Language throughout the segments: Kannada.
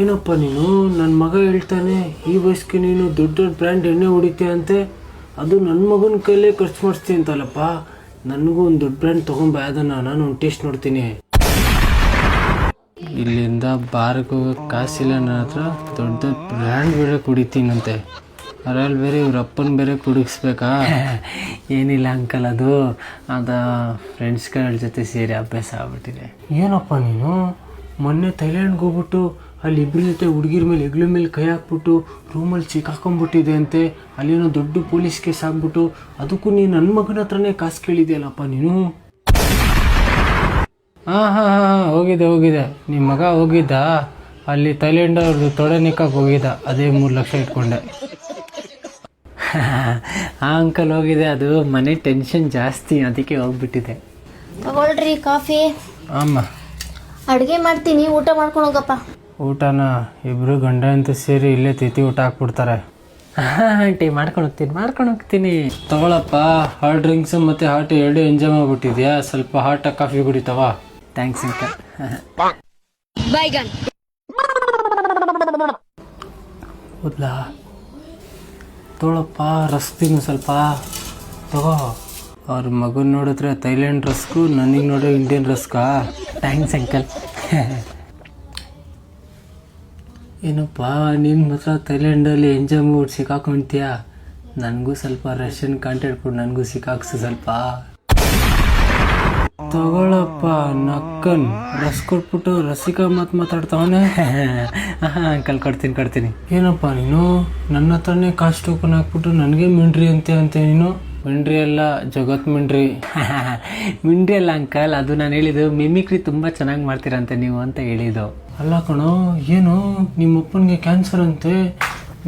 ಏನಪ್ಪ ನೀನು, ನನ್ನ ಮಗ ಹೇಳ್ತಾನೆ ಈ ವಯಸ್ಸಿಗೆ ನೀನು ದೊಡ್ಡ ದೊಡ್ಡ ಬ್ರ್ಯಾಂಡ್ ಎಣ್ಣೆ ಹೊಡಿತೀಯ ಅಂತೆ, ಅದು ನನ್ನ ಮಗನ ಕೈಲೇ ಖರ್ಚು ಮಾಡಿಸ್ತೀನಿ ಅಂತಲ್ಲಪ್ಪ. ನನಗೂ ಒಂದು ದೊಡ್ಡ ಬ್ರ್ಯಾಂಡ್ ತೊಗೊಂಬ, ಅದನ್ನು ನಾನು ಒಂದು ಟೇಸ್ಟ್ ನೋಡ್ತೀನಿ. ಇಲ್ಲಿಂದ ಬಾರ್ಗೆ ಹೋಗೋಕ್ಕೆ ಕಾಸಿಲ್ಲ ನನ್ನ ಹತ್ರ, ದೊಡ್ಡ ದೊಡ್ಡ ಬ್ರ್ಯಾಂಡ್ ಬೇರೆ ಕುಡಿತೀನಂತೆ. ಅದ್ರಲ್ಲಿ ಬೇರೆ ಇವ್ರ ಅಪ್ಪನ ಬೇರೆ ಕುಡಿಸ್ಬೇಕಾ? ಏನಿಲ್ಲ ಅಂಕಲ್, ಅದು ಫ್ರೆಂಡ್ಸ್ಗಳ ಜೊತೆ ಸೇರಿ ಅಭ್ಯಾಸ ಆಗ್ಬಿಟ್ಟಿದೆ. ಏನಪ್ಪ ನೀನು, ಮೊನ್ನೆ ಥೈಲ್ಯಾಂಡ್ಗೆ ಹೋಗ್ಬಿಟ್ಟು ಅಲ್ಲಿ ಇಬ್ಬರ ಜೊತೆ ಹುಡುಗಿರ ಮೇಲೆ ಹೆಗ್ಲ ಮೇಲೆ ಕೈ ಹಾಕ್ಬಿಟ್ಟು ರೂಮಲ್ಲಿ ಸಿಕ್ಕಾಕೊಂಡ್ಬಿಟ್ಟಿದೆ ಅಂತೆ. ಅಲ್ಲೇನೋ ದೊಡ್ಡ ಪೊಲೀಸ್ ಕೇಸ್ ಆಗ್ಬಿಟ್ಟು, ಅದಕ್ಕೂ ನೀನು ನನ್ನ ಮಗನ ಹತ್ರನೇ ಕಾಸು ಕೇಳಿದೆಯಲ್ಲಪ್ಪ ನೀನು. ಹಾಂ ಹೋಗಿದೆ. ನಿಮ್ಮ ಮಗ ಹೋಗಿದ್ದ ಅಲ್ಲಿ ಥೈಲ್ಯಾಂಡ್ ಅವ್ರದ್ದು ತೊಡೆ ನಿಕ್ಕಕ್ಕೆ ಹೋಗಿದ್ದ, ಅದೇ 3 ಲಕ್ಷ ಇಟ್ಕೊಂಡೆ. ಹಾಂ ಅಂಕಲ್ ಹೋಗಿದೆ, ಅದು ಮನೆ ಟೆನ್ಷನ್ ಜಾಸ್ತಿ, ಅದಕ್ಕೆ ಹೋಗ್ಬಿಟ್ಟಿದೆ. ತಗೊಳ್ರಿ ಕಾಫಿ. ಅಮ್ಮ ಅಡುಗೆ ಮಾಡ್ತೀನಿ, ಊಟ ಮಾಡ್ಕೊಂಡು ಹೋಗಪ್ಪ. ಊಟನ ಇಬ್ಬರು ಗಂಡ ಅಂತ ಸೇರಿ ಇಲ್ಲೇ ತಿಥಿ ಊಟ ಹಾಕ್ಬಿಡ್ತಾರೆ. ಆಂಟಿ ಮಾಡ್ಕೊಂಡು ಹೋಗ್ತೀನಿ. ತಗೊಳಪ್ಪ, ಹಾಟ್ ಡ್ರಿಂಕ್ಸ್ ಮತ್ತು ಹಾಟ್ 2 ಎಂಜಾಯ್ ಮಾಡ್ಬಿಟ್ಟಿದ್ಯಾ. ಸ್ವಲ್ಪ ಹಾಟಾಗಿ ಕಾಫಿ ಕುಡಿತವ. Thanks uncle. ಹೌದಾ, ತಗೊಳಪ್ಪ, ರಸ್ತಿನ ಸ್ವಲ್ಪ ತಗೋ. ಅವ್ರ ಮಗನ ನೋಡಿದ್ರೆ ಥೈಲ್ಯಾಂಡ್ ರಸ್ಕು, ನನಗೆ ನೋಡೋ ಇಂಡಿಯನ್ ರಸ್ಕಾ. Thanks uncle. ಏನಪ್ಪ ನೀನು ಮಾತ್ರ ಥೈಲ್ಯಾಂಡಲ್ಲಿ ಎಂಜಾಯ್ ಮಾಡಿ ಸಿಕ್ಕಾಕೊಂತೀಯ, ನನಗೂ ಸ್ವಲ್ಪ ರಷ್ಯನ್ ಕಾಂಟ್ಯಾಕ್ಟ್ ಕೊಡು, ನನಗೂ ಸಿಕ್ಕಾಕ್ಸು ಸ್ವಲ್ಪ. ತಗೊಳಪ್ಪ, ನಕ್ಕನ್ ರಸ್ ಕೊಟ್ಬಿಟ್ಟು ರಸಿಕಾ ಮಾತಾಡ್ತಾವನೆ. ಅಂಕಲ್ ಕೊಡ್ತೀನಿ. ಏನಪ್ಪ ನೀನು ನನ್ನ ಹತ್ರನೇ ಕಾಸ್ಟ್ ಟೋಕನ್ ಹಾಕ್ಬಿಟ್ಟು ನನಗೆ ಮಿಂಡ್ರಿ ಅಂತೆ ನೀನು. ಮಿಂಡ್ರಿ ಅಲ್ಲ, ಜಗತ್ ಮಿಂಡ್ರಿ. ಮಿಂಡ್ರಿ ಅಲ್ಲ ಅಂಕಲ್, ಅದು ನಾನು ಹೇಳಿದ್ದು ಮಿಮಿಕ್ರಿ ತುಂಬ ಚೆನ್ನಾಗಿ ಮಾಡ್ತೀರಂತೆ ನೀವು ಅಂತ ಹೇಳಿದ್ದು. ಅಲ್ಲ ಕಣೋ, ಏನು ನಿಮ್ಮಪ್ಪನಿಗೆ ಕ್ಯಾನ್ಸರ್ ಅಂತೆ,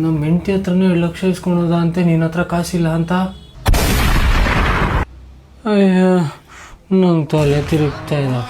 ನಮ್ಮ ಹೆಂಡತಿ ಹತ್ರನೇ 2 ಲಕ್ಷ ಇಸ್ಕೊಳೋದ ಅಂತೆ, ನಿನ್ನ ಹತ್ರ ಕಾಸಿಲ್ಲ ಅಂತ. ಅಯ್ಯೋ, ನಂಗೆ ತಲೆ ತಿರುಗ್ತಾ ಇದೆ.